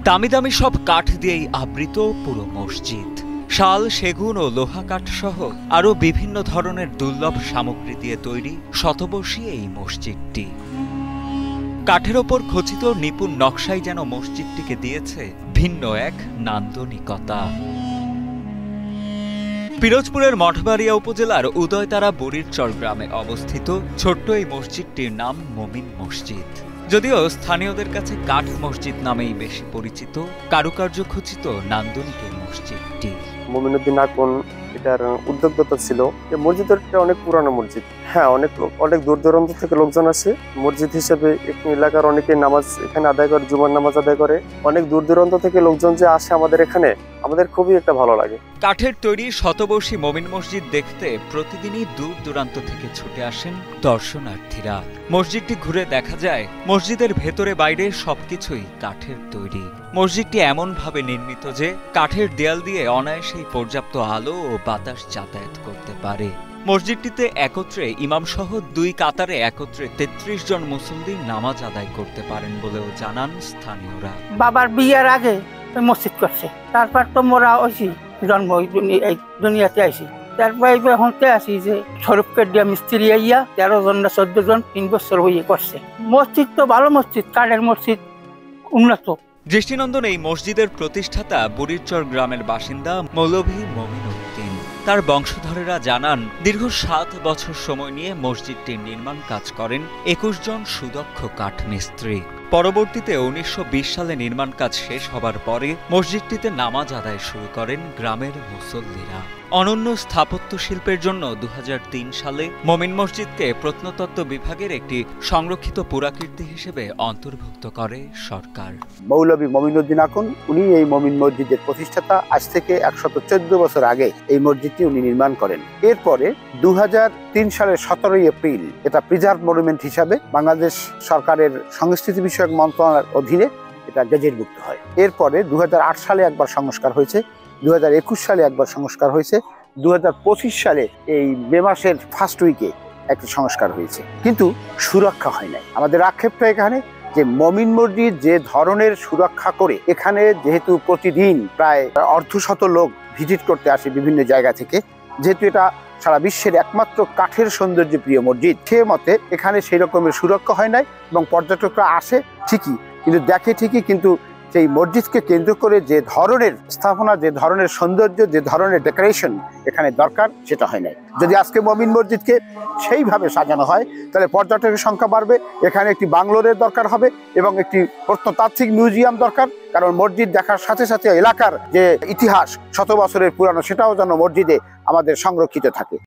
দামি দামি সব কাঠ দিয়েই আবৃত পুরো মসজিদ। শাল, সেগুন ও লোহা কাঠ সহ আরও বিভিন্ন ধরনের দুর্লভ সামগ্রী দিয়ে তৈরি শতবর্ষী এই মসজিদটি। কাঠের ওপর খচিত নিপুণ নকশাই যেন মসজিদটিকে দিয়েছে ভিন্ন এক নান্দনিকতা। পিরোজপুরের মঠবাড়িয়া উপজেলার উদয়তারা বুড়িরচর গ্রামে অবস্থিত ছোট্ট এই মসজিদটির নাম মমিন মসজিদ। যদিও স্থানীয়দের কাছে কাঠ মসজিদ নামেই বেশি পরিচিত কারুকার্য খচিত নান্দনিক এই মসজিদটি। মমিনুদ্দিন আকন এটার উদ্যোক্তা ছিল। এই মসজিদটা অনেক পুরানো মসজিদ। হ্যাঁ, অনেক দূর দূরান্ত থেকে লোকজন আসে। মসজিদ হিসেবে এলাকার অনেকে নামাজ এখানে আদায় করে, জুমার নামাজ আদায় করে। অনেক দূর দূরান্ত থেকে লোকজন যে আসে আমাদের এখানে, আমাদের খুবই একটা ভালো লাগে। কাঠের তৈরি শতবর্ষী মমিন মসজিদ দেখতে প্রতিদিনই দূর দূরান্ত থেকে ছুটে আসেন দর্শনার্থীরা। মসজিদটি ঘুরে দেখা যায় মসজিদের ভেতরে বাইরে সবকিছুই কাঠের তৈরি। মসজিদটি এমন ভাবে নির্মিত যে কাঠের দেয়াল দিয়ে অনায়াসেই পর্যাপ্ত আলো ও বাতাস যাতায়াত করতে পারে। মসজিদটিতে একত্রে ইমাম সহ দুই কাতারে একত্রে ৩৩ জন মুসল্লি নামাজ আদায় করতে পারেন বলেও জানান স্থানীয়রা। বাবার বিয়ের আগে মসজিদ করছে, তারপর তো মোরা ওইছি জন্ম এই দুনিয়াতে আইসি। তারপর হতে আসি যে শরীফকে দিয়া মিস্ত্রি আইয়া ১৩ জন না ১৪ জন ৩ বছর হয়ে করছে। মসজিদ তো ভালো মসজিদ, কাঠের মসজিদ, উন্নত। দৃষ্টিনন্দন এই মসজিদের প্রতিষ্ঠাতা বুড়িরচর গ্রামের বাসিন্দা মৌলভী মমিনুদ্দিন। তার বংশধরেরা জানান দীর্ঘ ৭ বছর সময় নিয়ে মসজিদটির নির্মাণ কাজ করেন ২১ জন সুদক্ষ কাঠমিস্ত্রি। পরবর্তীতে ১৯২০ সালে নির্মাণ কাজ শেষ হবার পরে মসজিদটিতে নামাজ আদায় শুরু করেন গ্রামের মুসল্লিরা। অনন্য স্থাপত্য শিল্পের জন্য ২০০৩ সালে মমিন মসজিদকে প্রত্নতত্ত্ব বিভাগের একটি সংরক্ষিত পুরাকীর্তি হিসেবে অন্তর্ভুক্ত করে সরকার। মৌলভী মমিনুদ্দিন আকন, উনি এই মমিন মসজিদের প্রতিষ্ঠাতা। আজ থেকে ১১৪ বছর আগে এই মসজিদটি উনি নির্মাণ করেন। এরপরে ২০০৩ সালের ১৭ এপ্রিল এটা প্রিজার্ভ মনুমেন্ট হিসাবে বাংলাদেশ সরকারের সংস্কৃতি বিষয়ক মন্ত্রণালয়ের অধীনে এটা গেজেটভুক্ত হয়। এরপরে ২০০৮ সালে একবার সংস্কার হয়েছে, ২০২১ সালে একবার সংস্কার হয়েছে, ২০২৫ সালে এই মে মাসের ফার্স্ট উইকে একটা সংস্কার হয়েছে, কিন্তু সুরক্ষা হয় নাই। আমাদের আক্ষেপটা এখানে যে মমিন মসজিদ যে ধরনের সুরক্ষা করে, এখানে যেহেতু প্রতিদিন প্রায় অর্ধশত লোক ভিজিট করতে আসে বিভিন্ন জায়গা থেকে, যেহেতু এটা সারা বিশ্বের একমাত্র কাঠের সৌন্দর্য প্রিয় মসজিদ, সে মতে এখানে সেই রকমের সুরক্ষা হয় নাই। এবং পর্যটকরা আসে ঠিকই, কিন্তু দেখে ঠিকই, কিন্তু সেই মসজিদকে কেন্দ্র করে যে ধরনের স্থাপনা, যে ধরনের সৌন্দর্য, যে ধরনের ডেকোরেশন এখানে দরকার, সেটা হয় নাই। যদি আজকে মমিন মসজিদকে সেইভাবে সাজানো হয় তাহলে পর্যটকের সংখ্যা বাড়বে। এখানে একটি বাংলোরের দরকার হবে এবং একটি প্রত্নতাত্ত্বিক মিউজিয়াম দরকার, কারণ মসজিদ দেখার সাথে সাথে এলাকার যে ইতিহাস ১০০ বছরের পুরানো, সেটাও যেন মসজিদে আমাদের সংরক্ষিত থাকে।